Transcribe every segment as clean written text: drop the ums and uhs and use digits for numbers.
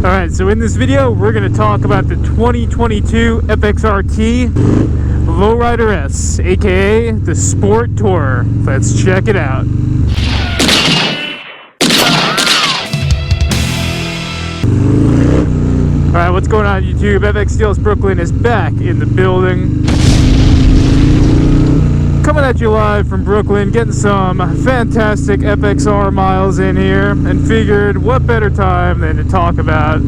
Alright, so in this video, we're going to talk about the 2022 Fxrt Low Rider S, aka the Sport Tourer. Let's check it out. Alright, what's going on YouTube? FX Steels Brooklyn is back in the building. Coming at you live from Brooklyn, getting some fantastic FXR miles in here, and figured what better time than to talk about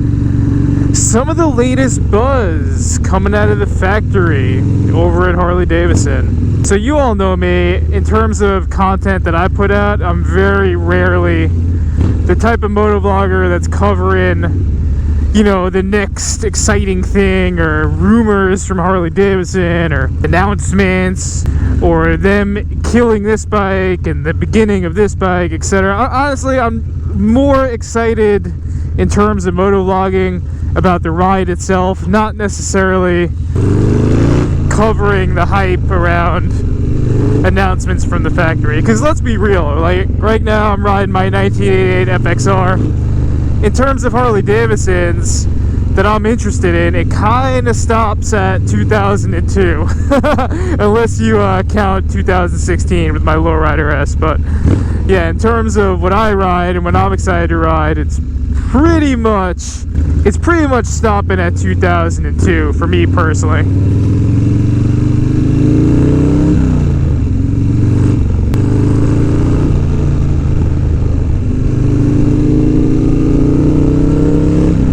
some of the latest buzz coming out of the factory over at Harley Davidson. So you all know me, in terms of content that I put out, I'm very rarely the type of motovlogger that's covering, you know, the next exciting thing or rumors from Harley Davidson or announcements or them killing this bike and the beginning of this bike, etc. Honestly, I'm more excited in terms of motovlogging about the ride itself, not necessarily covering the hype around announcements from the factory. Because let's be real, like right now I'm riding my 1988 FXR. In terms of Harley Davidsons that I'm interested in, it kind of stops at 2002, unless you count 2016 with my Low Rider S. But yeah, in terms of what I ride and what I'm excited to ride, it's pretty much stopping at 2002 for me personally.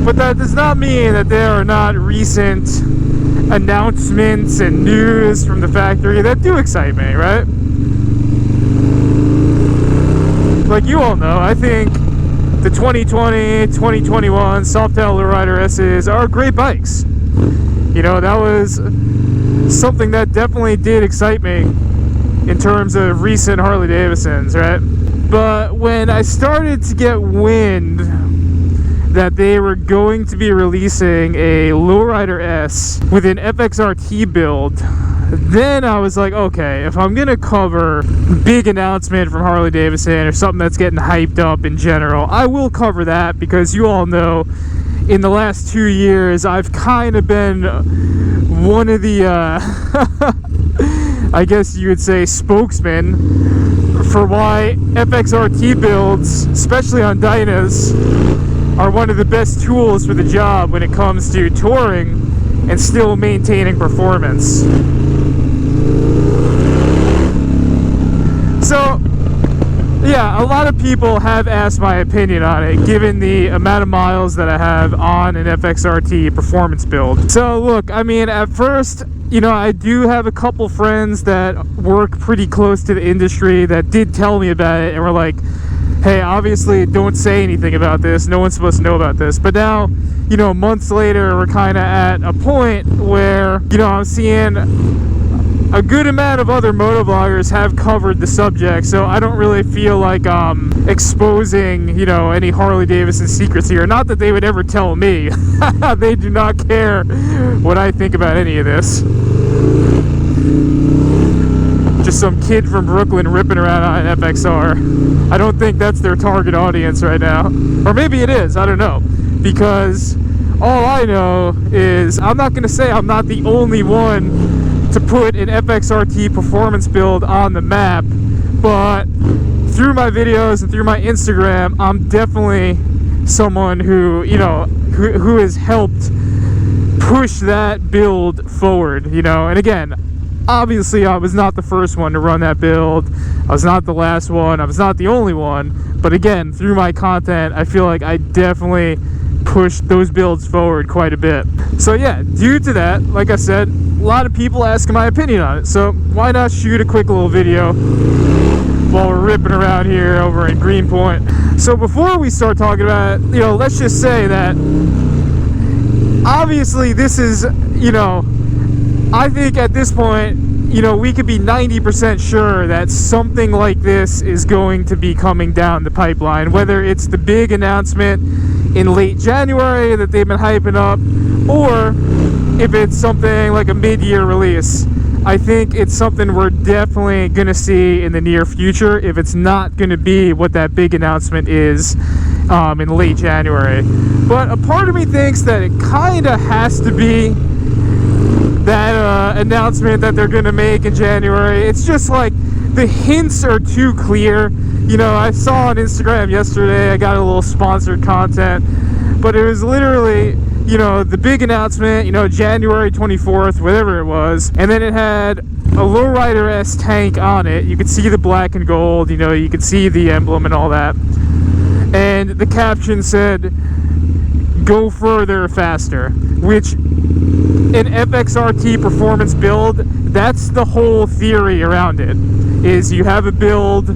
But that does not mean that there are not recent announcements and news from the factory that do excite me, right? Like you all know, I think the 2020, 2021 Softail Low Rider S's are great bikes. You know, that was something that definitely did excite me in terms of recent Harley Davidsons, right? But when I started to get wind that they were going to be releasing a Low Rider S with an Fxrt build, then I was like, okay, if I'm gonna cover big announcement from Harley Davidson or something that's getting hyped up in general, I will cover that, because you all know in the last 2 years I've kind of been one of the I guess you would say spokesman for why Fxrt builds, especially on Dynas, are one of the best tools for the job when it comes to touring and still maintaining performance. So, yeah, a lot of people have asked my opinion on it, given the amount of miles that I have on an Fxrt performance build. So, look, I mean, at first, you know, I do have a couple friends that work pretty close to the industry that did tell me about it and were like, hey, obviously don't say anything about this, no one's supposed to know about this. But now, you know, months later, we're kind of at a point where, you know, I'm seeing a good amount of other motovloggers have covered the subject, so I don't really feel like exposing, you know, any Harley Davidson secrets here. Not that they would ever tell me. They do not care what I think about any of this. Just some kid from Brooklyn ripping around on an FXR. I don't think that's their target audience right now. Or maybe it is, I don't know. Because all I know is, I'm not going to say I'm not the only one to put an Fxrt performance build on the map, but through my videos and through my Instagram, I'm definitely someone who, you know, who has helped push that build forward, you know. And again, obviously, I was not the first one to run that build. I was not the last one. I was not the only one. But again, through my content, I feel like I definitely pushed those builds forward quite a bit. So yeah, due to that, like I said, a lot of people asking my opinion on it. So why not shoot a quick little video while we're ripping around here over in Greenpoint. So before we start talking about it, you know, let's just say that obviously this is, you know, I think at this point, you know, we could be 90% sure that something like this is going to be coming down the pipeline, whether it's the big announcement in late January that they've been hyping up, or if it's something like a mid-year release. I think it's something we're definitely going to see in the near future if it's not going to be what that big announcement is in late January. But a part of me thinks that it kind of has to be that announcement that they're going to make in January. It's just like the hints are too clear. You know, I saw on Instagram yesterday, I got a little sponsored content, but it was literally, you know, the big announcement, you know, January 24th, whatever it was, and then it had a Low Rider S tank on it. You could see the black and gold, you know, you could see the emblem and all that. And the caption said, "Go further, faster," which an Fxrt performance build, that's the whole theory around it, is you have a build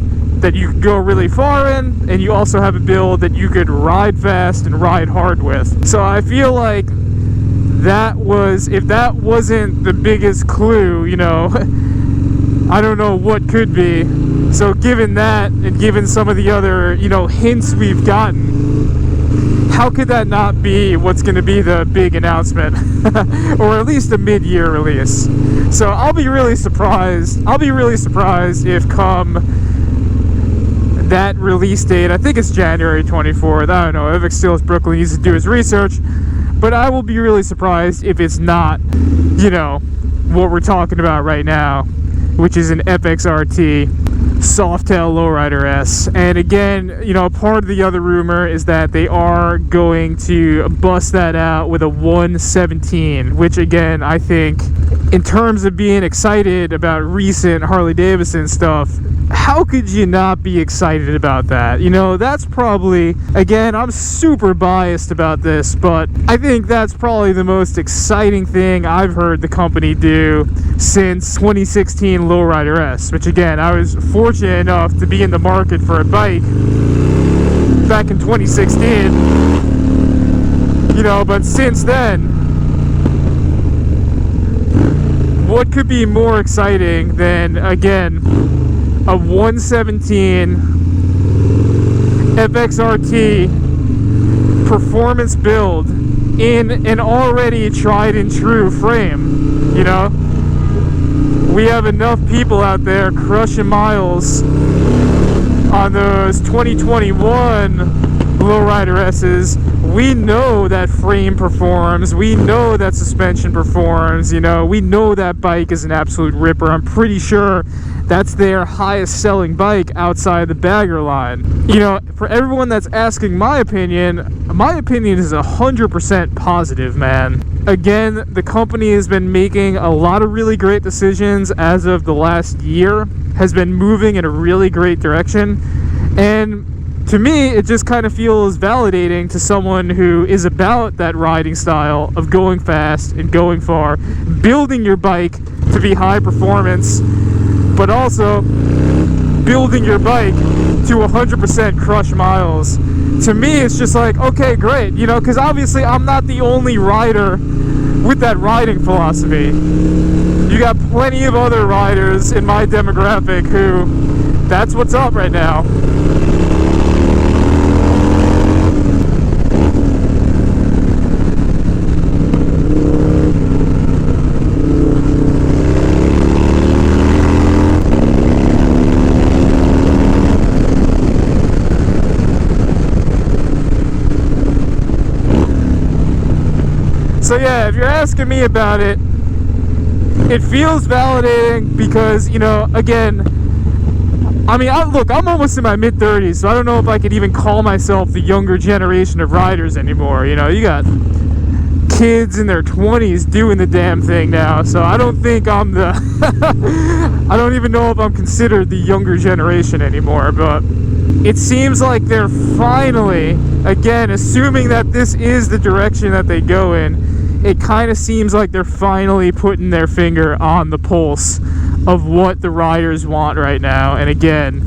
that you could go really far in, and you also have a build that you could ride fast and ride hard with. So I feel like that was, if that wasn't the biggest clue, you know, I don't know what could be. So given that, and given some of the other, you know, hints we've gotten, how could that not be what's going to be the big announcement? Or at least a mid-year release. So I'll be really surprised. I'll be really surprised if come that release date, I think it's January 24th, I don't know, FX Steelers Brooklyn needs to do his research, but I will be really surprised if it's not, you know, what we're talking about right now, which is an Fxrt Softail Low Rider S. And again, you know, part of the other rumor is that they are going to bust that out with a 117, which again, I think, in terms of being excited about recent Harley Davidson stuff, how could you not be excited about that? You know, that's probably, again, I'm super biased about this, but I think that's probably the most exciting thing I've heard the company do since 2016 Low Rider S, which again, I was fortunate enough to be in the market for a bike back in 2016, you know, but since then, what could be more exciting than, again, a 117 Fxrt performance build in an already tried and true frame, you know? We have enough people out there crushing miles on those 2021 Low Rider S's. We know that frame performs, we know that suspension performs, you know, we know that bike is an absolute ripper. I'm pretty sure that's their highest selling bike outside the bagger line. You know, for everyone that's asking my opinion is 100% positive, man. Again, the company has been making a lot of really great decisions as of the last year, has been moving in a really great direction, and to me, it just kind of feels validating to someone who is about that riding style of going fast and going far, building your bike to be high performance, but also building your bike to 100% crush miles. To me, it's just like, okay, great, you know, because obviously I'm not the only rider with that riding philosophy. You got plenty of other riders in my demographic who, that's what's up right now. So yeah, if you're asking me about it, it feels validating because, you know, again, I mean, look, I'm almost in my mid-30s, so I don't know if I could even call myself the younger generation of riders anymore. You know, you got kids in their 20s doing the damn thing now, so I don't think I'm the I don't even know if I'm considered the younger generation anymore, but it seems like they're finally, again, assuming that this is the direction that they go in, it kind of seems like they're finally putting their finger on the pulse of what the riders want right now. And again,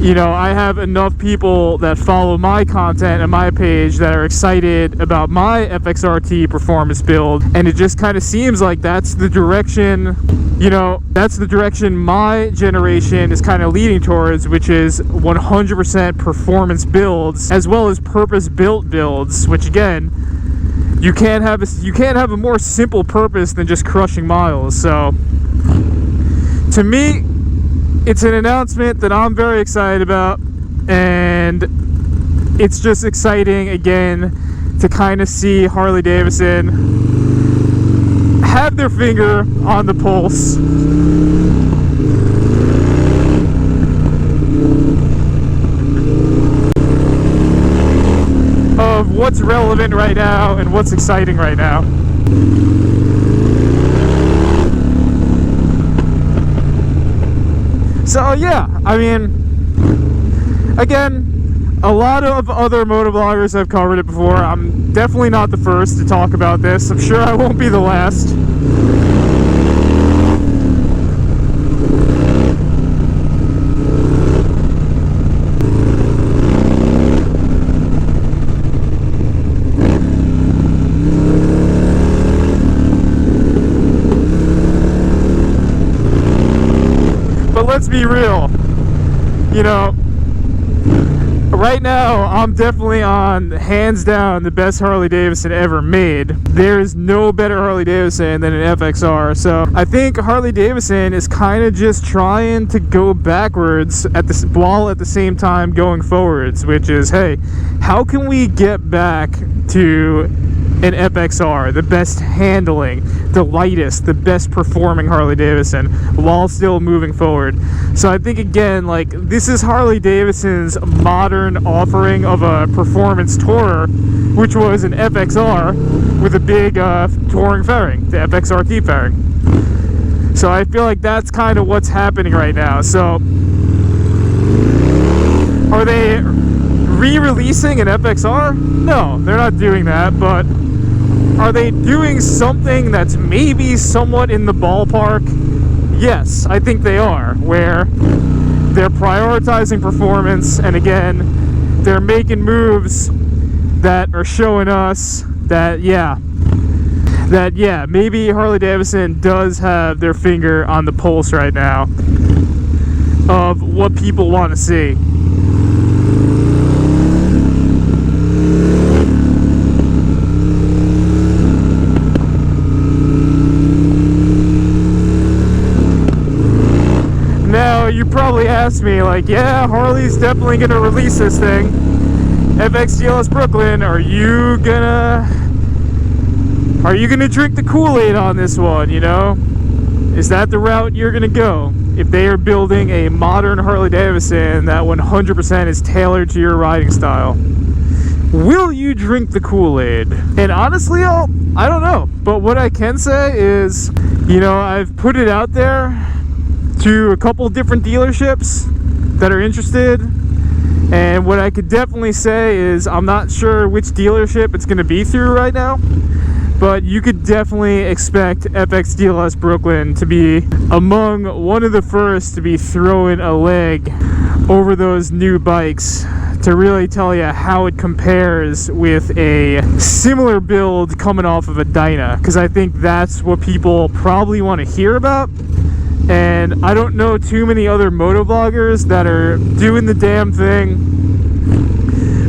you know, I have enough people that follow my content and my page that are excited about my Fxrt performance build, and it just kind of seems like that's the direction, you know, that's the direction my generation is kind of leading towards, which is 100% performance builds as well as purpose-built builds, which again, you can't have a more simple purpose than just crushing miles. So to me, it's an announcement that I'm very excited about, and it's just exciting again to kind of see Harley Davidson have their finger on the pulse of what's relevant right now and what's exciting right now. So yeah, I mean, again, a lot of other motovloggers have covered it before. I'm definitely not the first to talk about this. I'm sure I won't be the last. But let's be real, you know, right now I'm definitely on, hands down, the best Harley Davidson ever made. There is no better Harley Davidson than an FXR. So I think Harley Davidson is kind of just trying to go backwards while at the same time going forwards, which is, hey, how can we get back to an FXR, the best handling, the lightest, the best performing Harley Davidson, while still moving forward. So I think, again, like, this is Harley Davidson's modern offering of a performance tourer, which was an FXR with a big touring fairing, the FXRT fairing. So I feel like that's kind of what's happening right now. So are they re-releasing an FXR? No, they're not doing that, but are they doing something that's maybe somewhat in the ballpark? Yes, I think they are, where they're prioritizing performance, and again, they're making moves that are showing us that, yeah, maybe Harley Davidson does have their finger on the pulse right now of what people want to see. Now, you probably asked me, like, yeah, Harley's definitely gonna release this thing. FXTLS Brooklyn, are you gonna drink the Kool-Aid on this one, you know? Is that the route you're gonna go? If they are building a modern Harley Davidson that 100% is tailored to your riding style, will you drink the Kool-Aid? And honestly, I don't know. But what I can say is, you know, I've put it out there to a couple different dealerships that are interested, and what I could definitely say is I'm not sure which dealership it's going to be through right now, but you could definitely expect FXTLS Brooklyn to be among one of the first to be throwing a leg over those new bikes to really tell you how it compares with a similar build coming off of a Dyna, because I think that's what people probably want to hear about. And I don't know too many other motovloggers that are doing the damn thing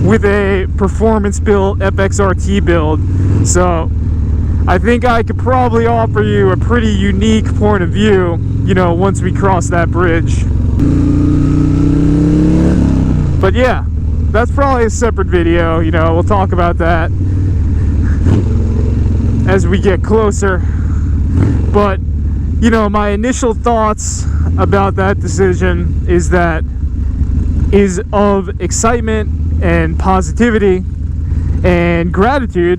with a performance built FXRT build. So I think I could probably offer you a pretty unique point of view, you know, once we cross that bridge. But yeah, that's probably a separate video. You know, we'll talk about that as we get closer. But you know, my initial thoughts about that decision is of excitement and positivity and gratitude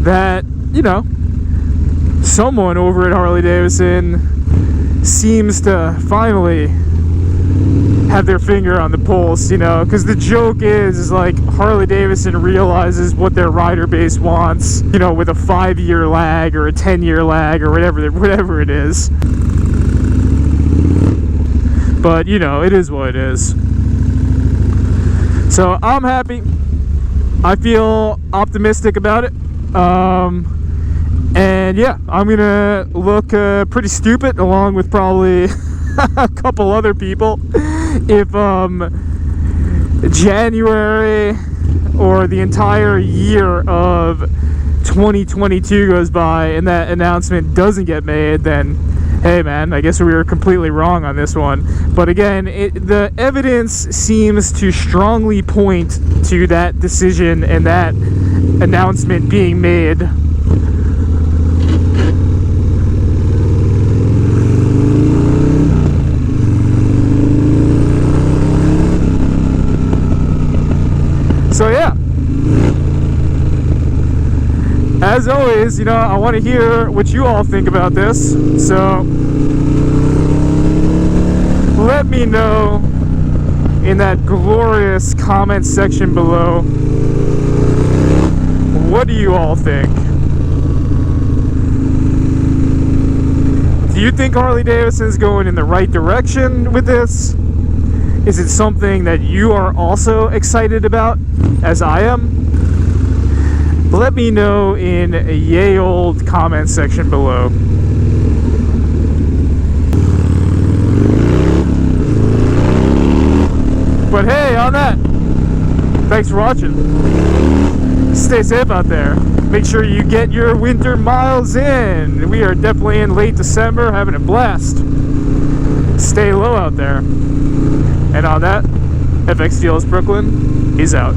that, you know, someone over at Harley Davidson seems to finally have their finger on the pulse, you know, because the joke is like Harley Davidson realizes what their rider base wants, you know, with a 5-year lag or a 10-year lag or whatever it is. But, you know, it is what it is. So I'm happy. I feel optimistic about it. And yeah, I'm gonna look pretty stupid along with probably a couple other people if January or the entire year of 2022 goes by and that announcement doesn't get made. Then hey man, I guess we were completely wrong on this one. But again, the evidence seems to strongly point to that decision and that announcement being made. So yeah, as always, you know, I want to hear what you all think about this. So let me know in that glorious comment section below. What do you all think? Do you think Harley Davidson's going in the right direction with this? Is it something that you are also excited about, as I am? Let me know in a yay old comment section below. But hey, on that, thanks for watching. Stay safe out there. Make sure you get your winter miles in. We are definitely in late December, having a blast. Stay low out there. And on that, FX Deals Brooklyn is out.